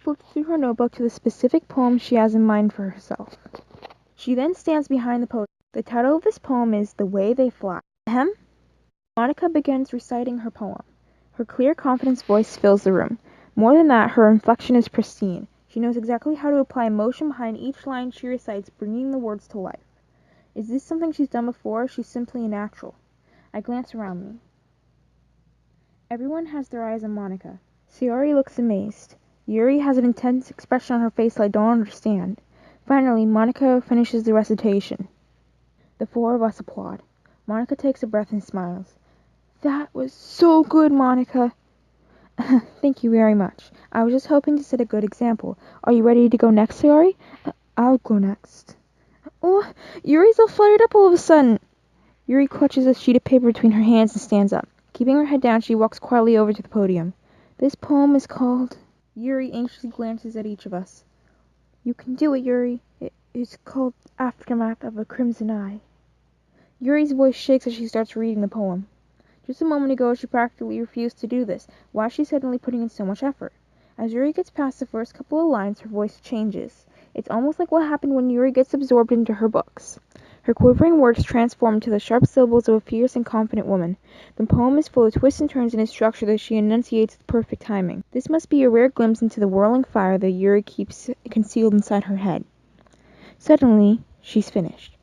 flips through her notebook to the specific poem she has in mind for herself. She then stands behind the podium. The title of this poem is The Way They Fly. Ahem. Monica begins reciting her poem. Her clear, confident voice fills the room. More than that, her inflection is pristine. She knows exactly how to apply emotion behind each line she recites, bringing the words to life. Is this something she's done before, or is she simply a natural? I glance around me. Everyone has their eyes on Monica. Sayori looks amazed. Yuri has an intense expression on her face that I don't understand. Finally, Monica finishes the recitation. The four of us applaud. Monica takes a breath and smiles. That was so good, Monica. Thank you very much. I was just hoping to set a good example. Are you ready to go next, Sayori? I'll go next. Oh, Yuri's all fired up all of a sudden. Yuri clutches a sheet of paper between her hands and stands up. Keeping her head down, she walks quietly over to the podium. This poem is called... Yuri anxiously glances at each of us. You can do it, Yuri. It's called Aftermath of a Crimson Eye. Yuri's voice shakes as she starts reading the poem. Just a moment ago, she practically refused to do this. Why is she suddenly putting in so much effort? As Yuri gets past the first couple of lines, her voice changes. It's almost like what happened when Yuri gets absorbed into her books. Her quivering words transform into the sharp syllables of a fierce and confident woman. The poem is full of twists and turns in its structure that she enunciates with perfect timing. This must be a rare glimpse into the whirling fire that Yuri keeps concealed inside her head. Suddenly, she's finished.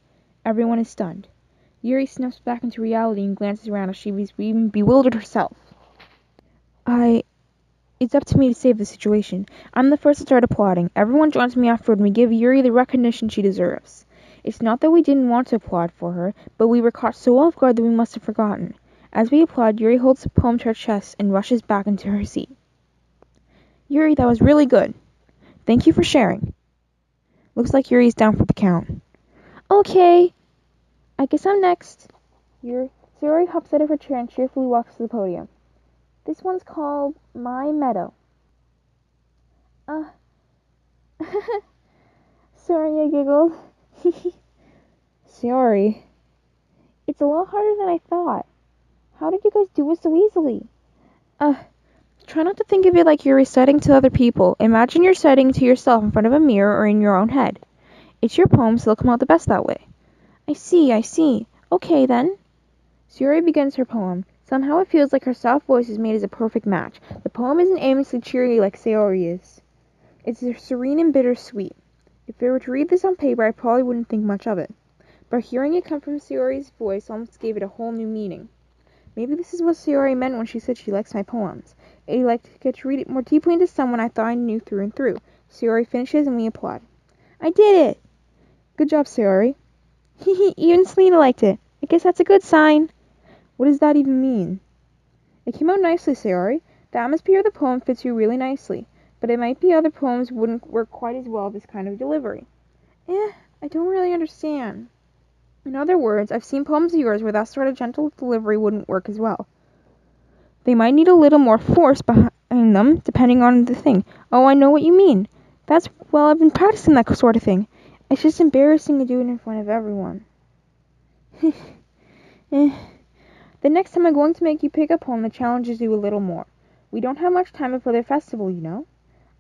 Everyone is stunned. Yuri snaps back into reality and glances around as she's even bewildered herself. It's up to me to save the situation. I'm the first to start applauding. Everyone joins me afterward and we give Yuri the recognition she deserves. It's not that we didn't want to applaud for her, but we were caught so off guard that we must have forgotten. As we applaud, Yuri holds the poem to her chest and rushes back into her seat. Yuri, that was really good. Thank you for sharing. Looks like Yuri's down for the count. Okay. I guess I'm next. Sayori hops out of her chair and cheerfully walks to the podium. This one's called My Meadow. Sorry, I giggled. Sayori. It's a lot harder than I thought. How did you guys do it so easily? Try not to think of it like you're reciting to other people. Imagine you're reciting to yourself in front of a mirror or in your own head. It's your poem, so they'll come out the best that way. I see. Okay, then. Sayori begins her poem. Somehow it feels like her soft voice is made as a perfect match. The poem isn't aimlessly cheery like Sayori is. It's serene and bittersweet. If I were to read this on paper, I probably wouldn't think much of it. But hearing it come from Sayori's voice almost gave it a whole new meaning. Maybe this is what Sayori meant when she said she likes my poems. I'd like to get to read it more deeply into someone I thought I knew through and through. Sayori finishes and we applaud. I did it! Good job, Sayori. Even Selena liked it. I guess that's a good sign. What does that even mean? It came out nicely, Sayori. The atmosphere of the poem fits you really nicely, but it might be other poems wouldn't work quite as well with this kind of delivery. I don't really understand. In other words, I've seen poems of yours where that sort of gentle delivery wouldn't work as well. They might need a little more force behind them, depending on the thing. Oh, I know what you mean. I've been practicing that sort of thing. It's just embarrassing to do it in front of everyone. The next time I'm going to make you pick a poem that challenges you a little more. We don't have much time before the festival, you know.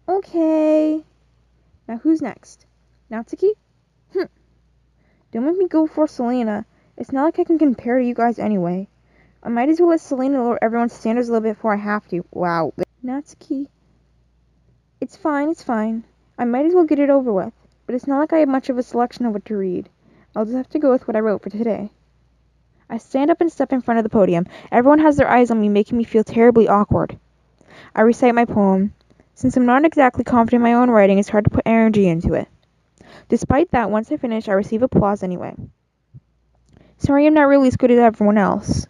Okay. Now who's next? Natsuki? Don't make me go for Selena. It's not like I can compare to you guys anyway. I might as well let Selena lower everyone's standards a little bit before I have to. Wow. Natsuki. It's fine. I might as well get it over with. But it's not like I have much of a selection of what to read. I'll just have to go with what I wrote for today. I stand up and step in front of the podium. Everyone has their eyes on me, making me feel terribly awkward. I recite my poem. Since I'm not exactly confident in my own writing, it's hard to put energy into it. Despite that, once I finish, I receive applause anyway. Sorry I'm not really as good as everyone else.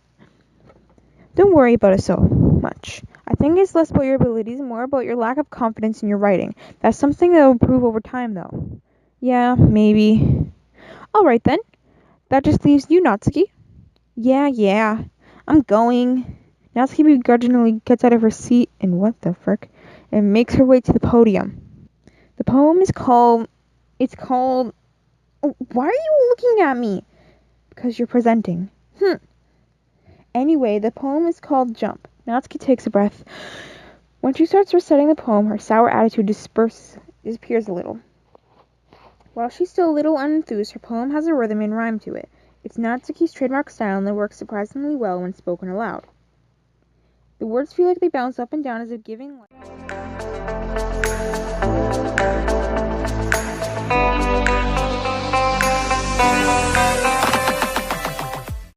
Don't worry about it so much. I think it's less about your abilities and more about your lack of confidence in your writing. That's something that will improve over time, though. Yeah, maybe. Alright then. That just leaves you, Natsuki. Yeah. I'm going. Natsuki begrudgingly gets out of her seat and makes her way to the podium. The poem is called... Oh, why are you looking at me? Because you're presenting. Anyway, the poem is called Jump. Natsuki takes a breath. When she starts reciting the poem, her sour attitude disappears a little. While she's still a little unenthused, her poem has a rhythm and rhyme to it. It's not Doki's trademark style, and it works surprisingly well when spoken aloud. The words feel like they bounce up and down as if giving life.